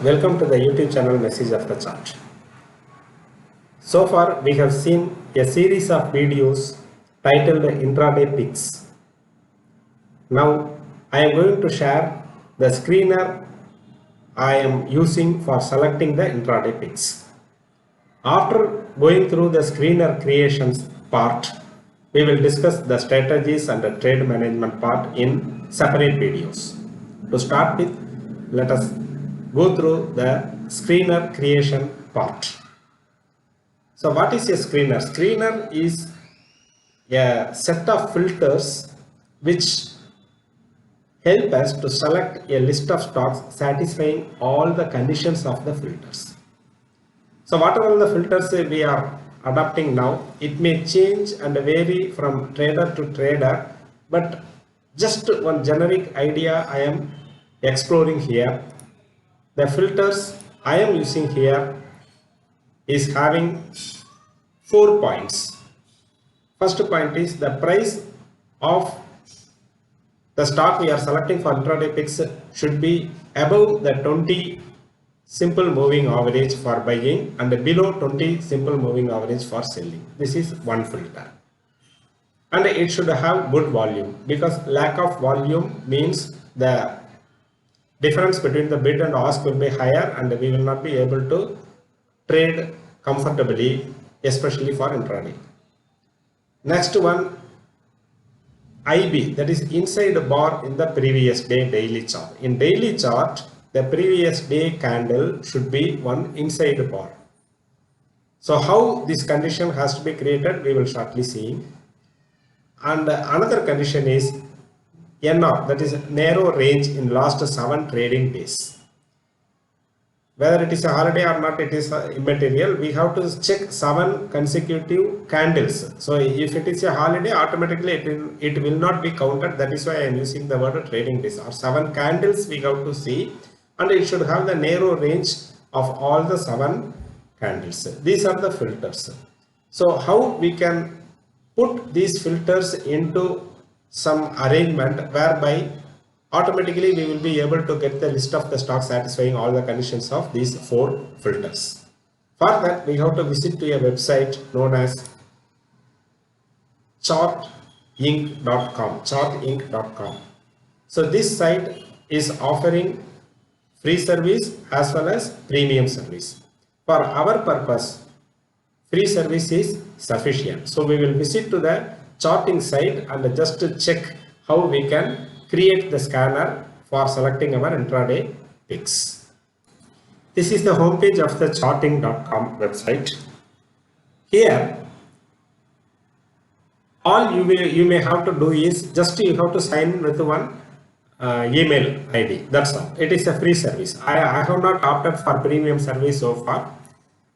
Welcome to the YouTube channel Message of the Chart. So far we have seen a series of videos titled Intraday Picks. Now I am going to share the screener I am using for selecting the intraday picks. After going through the screener creations part, we will discuss the strategies and the trade management part in separate videos. To start with, let us go through the screener creation part. So what is a screener? Screener is a set of filters which help us to select a list of stocks satisfying all the conditions of the filters. So whatever the filters we are adopting now, it may change and vary from trader to trader, but just one generic idea I am exploring here. The filters I am using here is having 4 points. First point is the price of the stock we are selecting for intraday picks should be above the 20 simple moving average for buying and below 20 simple moving average for selling. This is one filter. And it should have good volume, because lack of volume means the difference between the bid and ask will be higher and we will not be able to trade comfortably, especially for intraday. Next one, IB, that is inside bar in the previous day daily chart. In daily chart, the previous day candle should be one inside bar. So how this condition has to be created, we will shortly see. And another condition is NR, that is narrow range in last 7 trading days. Whether it is a holiday or not, it is immaterial. We have to check 7 consecutive candles. So if it is a holiday, automatically it will not be counted. That is why I am using the word trading days. Or 7 candles we have to see, and it should have the narrow range of all the 7 candles. These are the filters. So how we can put these filters into some arrangement whereby automatically we will be able to get the list of the stocks satisfying all the conditions of these 4 filters. For that, we have to visit to a website known as chartinc.com. So this site is offering free service as well as premium service. For our purpose, free service is sufficient. So we will visit to the charting site and just to check how we can create the scanner for selecting our intraday picks. This is the homepage of the charting.com website. Here, all you may have to do is just you have to sign in with one email ID. That's all. It is a free service. I have not opted for premium service so far,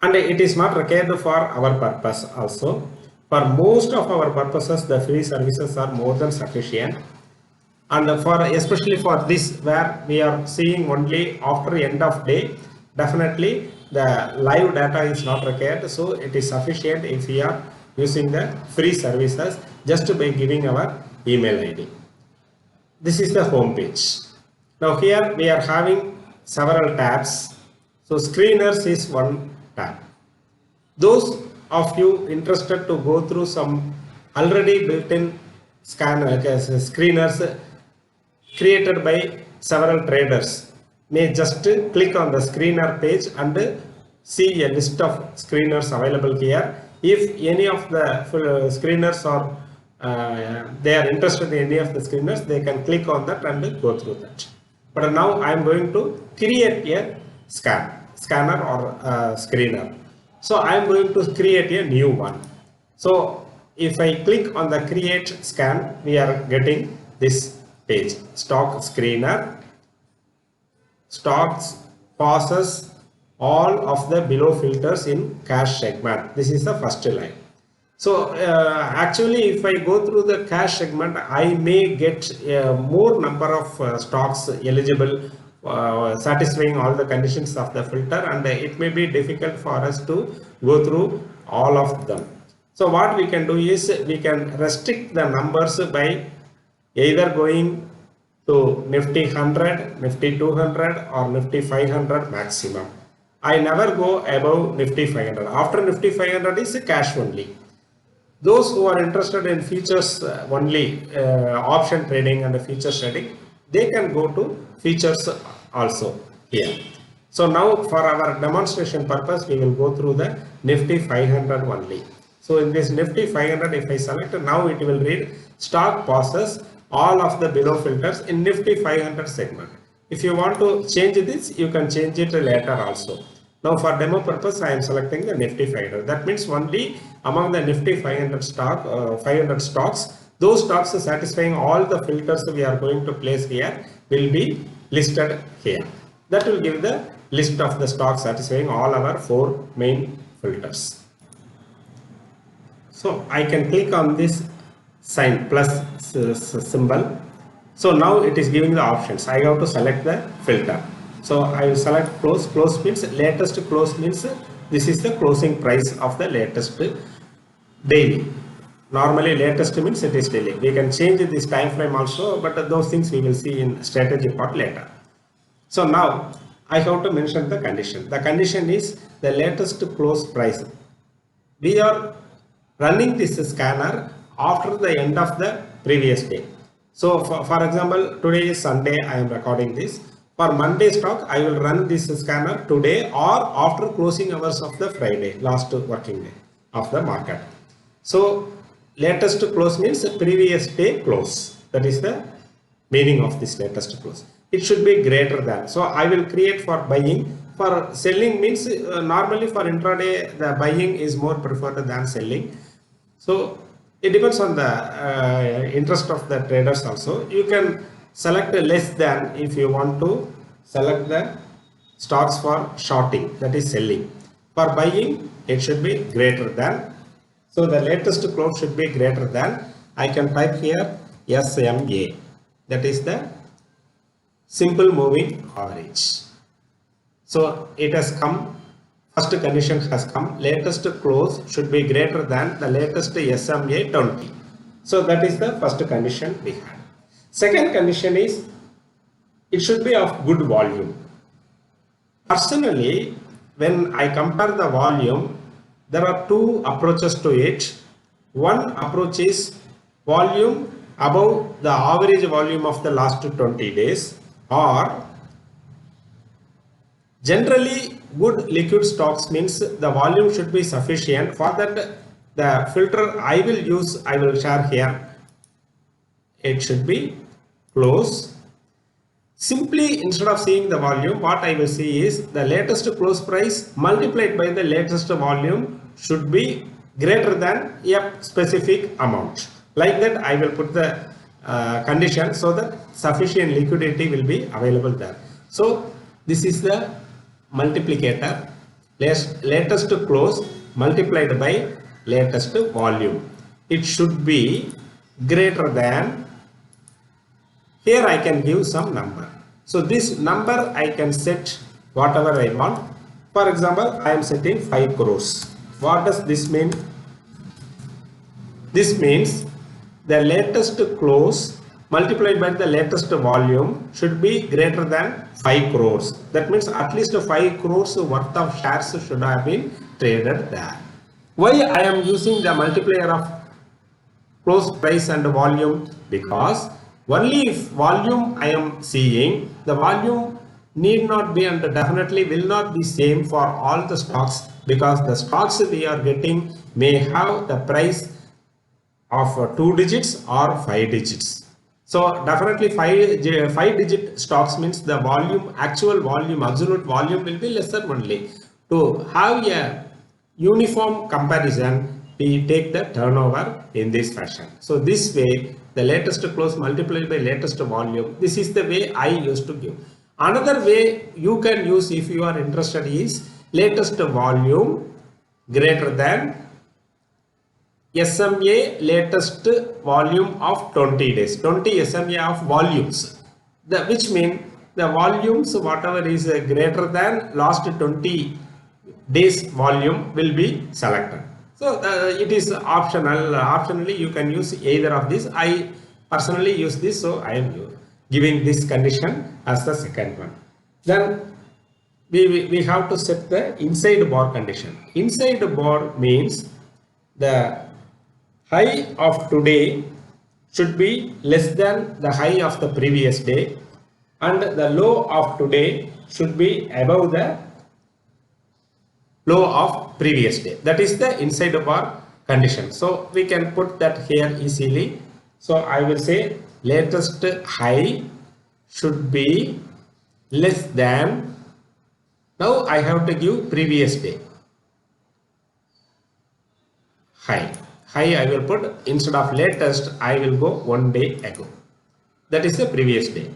and it is not required for our purpose also. For most of our purposes, the free services are more than sufficient. And for especially for this where we are seeing only after end of day, definitely the live data is not required. So it is sufficient if we are using the free services just by giving our email ID. This is the home page. Now here we are having several tabs. So screeners is one tab. Those of you interested to go through some already built-in screeners created by several traders may just click on the screener page and see a list of screeners available here. If any of the screeners are they are interested in any of the screeners, they can click on that and go through that. But now I am going to create a scanner or screener. So I am going to create a new one. So if I click on the create scan, we are getting this page. Stock screener, stocks passes all of the below filters in cash segment. This is the first line. So actually if I go through the cash segment, I may get more number of stocks eligible satisfying all the conditions of the filter, and it may be difficult for us to go through all of them. So what we can do is we can restrict the numbers by either going to Nifty 100, Nifty 200 or Nifty 500 maximum. I never go above Nifty 500. After Nifty 500 is cash only. Those who are interested in futures only, option trading and futures trading, they can go to futures also here. So now for our demonstration purpose, we will go through the Nifty 500 only. So in this Nifty 500, if I select, now it will read stock passes all of the below filters in Nifty 500 segment. If you want to change this, you can change it later also. Now for demo purpose, I am selecting the Nifty 500. That means only among the Nifty 500 stocks, those stocks satisfying all the filters we are going to place here will be listed here. That will give the list of the stocks satisfying all our 4 main filters. So I can click on this sign plus symbol. So now it is giving the options. I have to select the filter. So I will select close. Close means latest close means this is the closing price of the latest daily. Normally latest means it is daily. We can change this time frame also, but those things we will see in strategy part later. So now I have to mention the condition. The condition is the latest close price. We are running this scanner after the end of the previous day. So for example, today is Sunday, I am recording this. For Monday stock, I will run this scanner today or after closing hours of the Friday, last working day of the market. So latest close means previous day close. That is the meaning of this latest close. It should be greater than. So I will create for buying. For selling means normally for intraday the buying is more preferred than selling. So it depends on the interest of the traders also. You can select less than if you want to select the stocks for shorting, that is selling. For buying, it should be greater than. So the latest close should be greater than. I can type here SMA, that is the simple moving average. So it has come. First condition has come, latest close should be greater than the latest SMA 20. So that is the first condition we had. Second condition is it should be of good volume. Personally, when I compare the volume, there are 2 approaches to it. One approach is volume above the average volume of the last 20 days, or generally good liquid stocks means the volume should be sufficient. For that, the filter I will use, I will share here. It should be close. Simply instead of seeing the volume, what I will see is the latest close price multiplied by the latest volume should be greater than a specific amount. Like that, I will put the condition so that sufficient liquidity will be available there. So this is the multiplicator, latest close multiplied by latest volume. It should be greater than. Here I can give some number. So this number I can set whatever I want. For example, I am setting 5 crores. What does this mean? This means the latest close multiplied by the latest volume should be greater than 5 crores. That means at least 5 crores worth of shares should have been traded there. Why I am using the multiplier of close price and volume? Because only if volume I am seeing, the volume need not be and definitely will not be same for all the stocks, because the stocks we are getting may have the price of 2 digits or 5 digits. So definitely 5 digit stocks means the volume, actual volume, absolute volume will be lesser only. To have a uniform comparison, we take the turnover in this fashion. So this way, the latest close multiplied by latest volume, this is the way I used to give. Another way you can use if you are interested is latest volume greater than SMA latest volume of 20 days, 20 SMA of volumes, which mean the volumes whatever is greater than last 20 days volume will be selected. So it is optional. Optionally you can use either of these. I personally use this, so I am using. giving this condition as the second one. Then we have to set the inside bar condition. Inside bar means the high of today should be less than the high of the previous day, and the low of today should be above the low of previous day. That is the inside bar condition. So we can put that here easily. So I will say latest high should be less than, now I have to give previous day high. High I will put, instead of latest I will go 1 day ago. That is the previous day.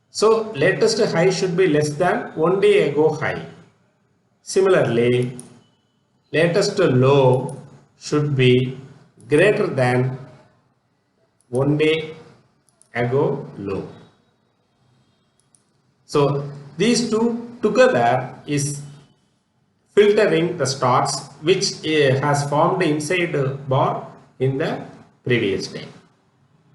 So latest high should be less than 1 day ago high. Similarly, latest low should be greater than 1 day ago low. So these two together is filtering the stocks which has formed inside bar in the previous day.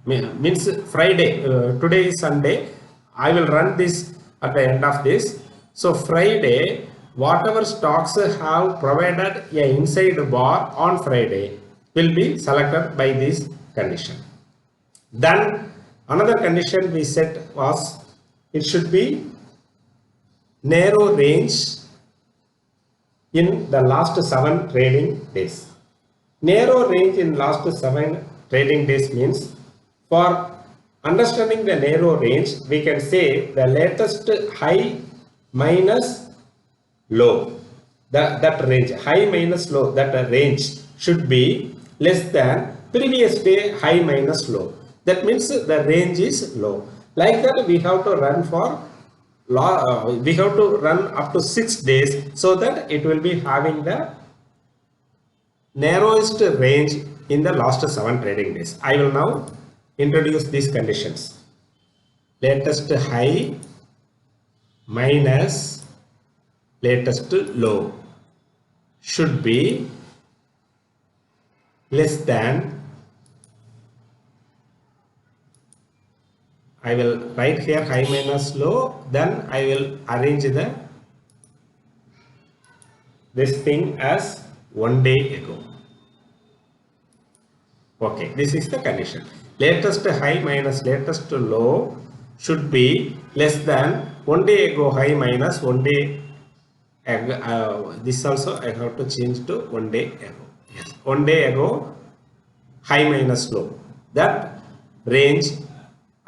Means Friday, today is Sunday, I will run this at the end of this. So Friday, whatever stocks have provided a inside bar on Friday will be selected by this condition. Then another condition we set was it should be narrow range in the last 7 trading days. Narrow range in last 7 trading days means, for understanding the narrow range, we can say the latest high minus low. That range, high minus low, that range should be less than previous day high minus low. That means the range is low. Like that we have to run for we have to run up to 6 days, so that it will be having the narrowest range in the last 7 trading days. I will now introduce these conditions. Latest high minus latest low should be less than, I will write here high minus low, then I will arrange this thing as 1 day ago. Okay, this is the condition. Latest high minus latest low should be less than 1 day ago high minus 1 day ago. This also I have to change to 1 day ago. Yes, 1 day ago high minus low. That range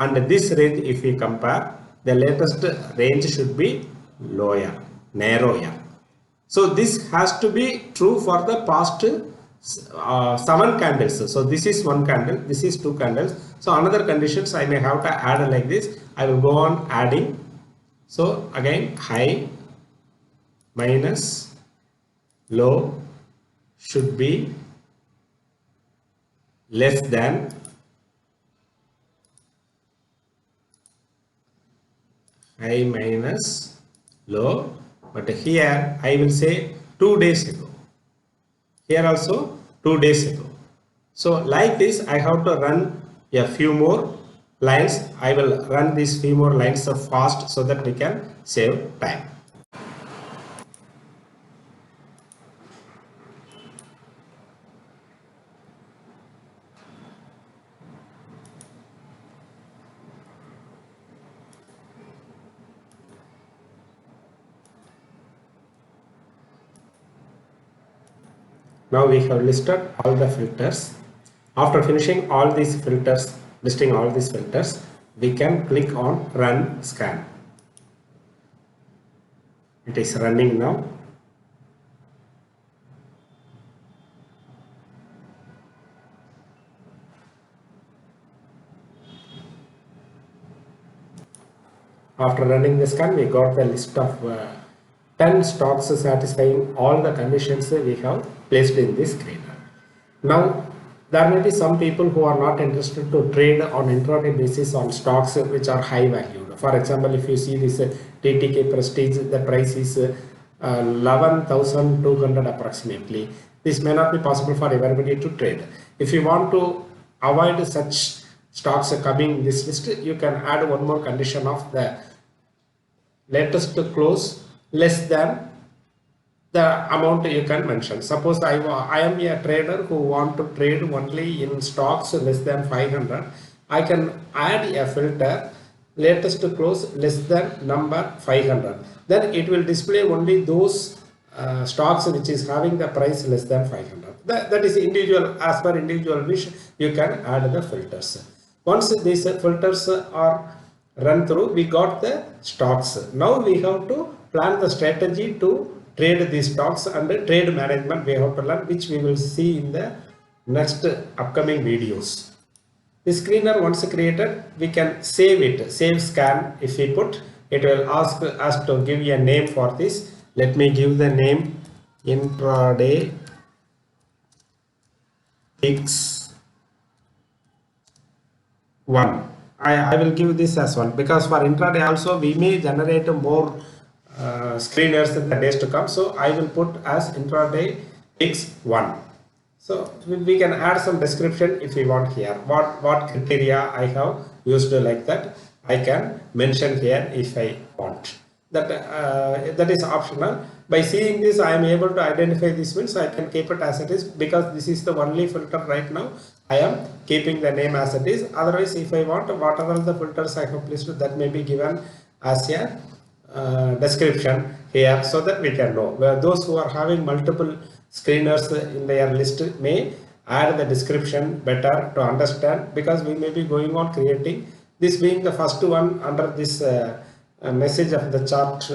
and this range, if we compare, the latest range should be lower, narrower. So this has to be true for the past 7 candles. So this is 1 candle, this is 2 candles. So another conditions I may have to add like this. I will go on adding. So again, high minus low should be less than high minus low, but here I will say 2 days ago. Here also 2 days ago. So like this I have to run a few more lines. I will run these few more lines fast so that we can save time. Now we have listed all the filters. After finishing all these filters, listing all these filters, we can click on run scan. It is running now. After running the scan, we got the list of 10 stocks satisfying all the conditions we have placed in this screener. Now, there may be some people who are not interested to trade on intraday basis on stocks which are high valued. For example, if you see this TTK Prestige, the price is 11,200 approximately. This may not be possible for everybody to trade. If you want to avoid such stocks coming in this list, you can add one more condition of the latest close less than the amount you can mention. Suppose I am a trader who want to trade only in stocks less than 500. I can add a filter latest close less than number 500. Then it will display only those stocks which is having the price less than 500. That is individual, as per individual wish, you can add the filters. Once these filters are run through, we got the stocks. Now we have to plan the strategy to trade these stocks, and trade management we have to learn, which we will see in the next upcoming videos. The screener once created, we can save it, save scan. If we put, it will ask us to give a name for this. Let me give the name intraday picks 1. I will give this as 1 because for intraday also we may generate more screeners in the days to come. So I will put as intraday picks 1. So we can add some description if we want here. What criteria I have used like that, I can mention here if I want. That is optional. By seeing this, I am able to identify this, means I can keep it as it is, because this is the only filter right now. I am keeping the name as it is. Otherwise, if I want, whatever the filters I have placed, that may be given as a description here, so that we can know. Where those who are having multiple screeners in their list may add the description better to understand, because we may be going on creating this. Being the first one under this message of the chart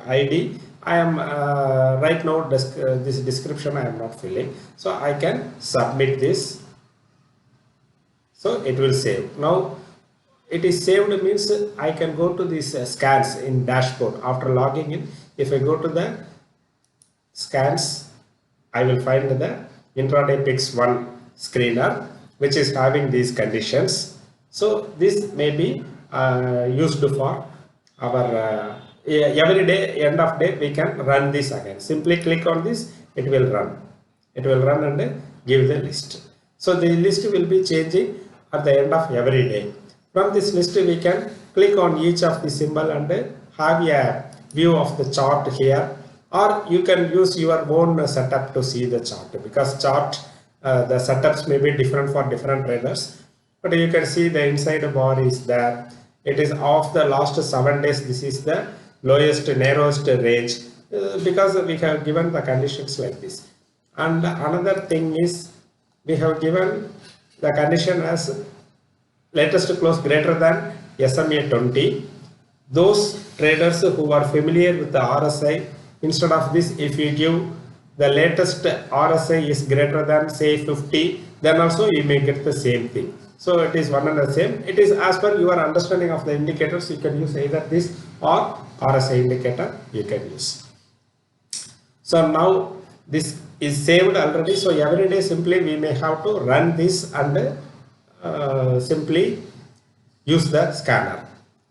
ID, I am right now this description I am not filling, so I can submit this. So it will save. Now it is saved, means I can go to these scans in dashboard after logging in. If I go to the scans, I will find the intraday picks 1 screener which is having these conditions. So this may be used for our every day, end of day we can run this again. Simply click on this, it will run. It will run and give the list. So the list will be changing at the end of every day. From this list we can click on each of the symbol and have a view of the chart here, or you can use your own setup to see the chart, because chart the setups may be different for different traders. But you can see the inside bar is there. It is of the last 7 days. This is the lowest, narrowest range, because we have given the conditions like this. And another thing is, we have given the condition as latest close greater than SMA 20. Those traders who are familiar with the RSI, instead of this, if you give the latest RSI is greater than say 50, then also you may get the same thing. So it is one and the same. It is as per your understanding of the indicators. You can use either this or RSI indicator you can use. So now this is saved already. So every day simply we may have to run this and simply use the scanner.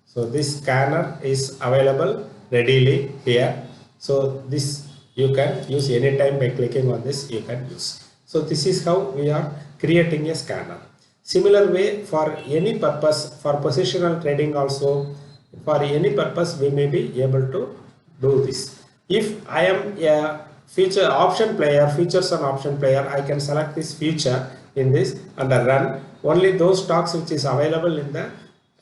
So this scanner is available readily here. So this you can use anytime by clicking on this, you can use. So this is how we are creating a scanner. Similar way, for any purpose, for positional trading also, for any purpose we may be able to do this. If I am a feature option player, features and option player, I can select this feature in this and run. Only those stocks which is available in the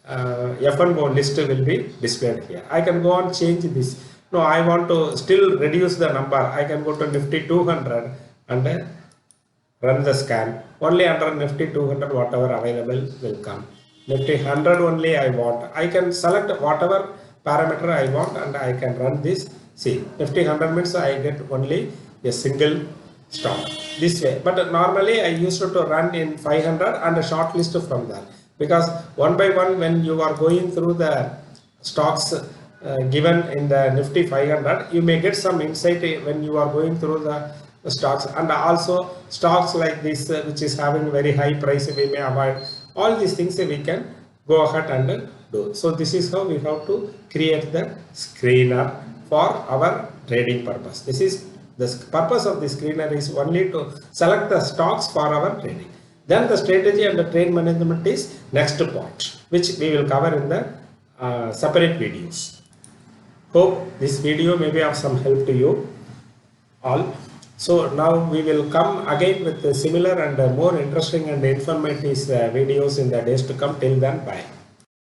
F&O list will be displayed here. I can go and change this. No, I want to still reduce the number. I can go to Nifty 200 and run the scan. Only under Nifty 200 whatever available will come. Nifty 100 only I want. I can select whatever parameter I want and I can run this. See, Nifty 100 means I get only a single stock this way. But normally I used to run in 500 and a short list from there. Because one by one, when you are going through the stocks given in the Nifty 500, you may get some insight when you are going through the stocks, and also stocks like this which is having very high price we may avoid. All these things we can go ahead and do. So this is how we have to create the screener for our trading purpose. This is the purpose of the screener is only to select the stocks for our trading. Then the strategy and the trade management is next point, which we will cover in the separate videos. Hope this video may be of some help to you all. So now we will come again with similar and more interesting and informative videos in the days to come. Till then, bye.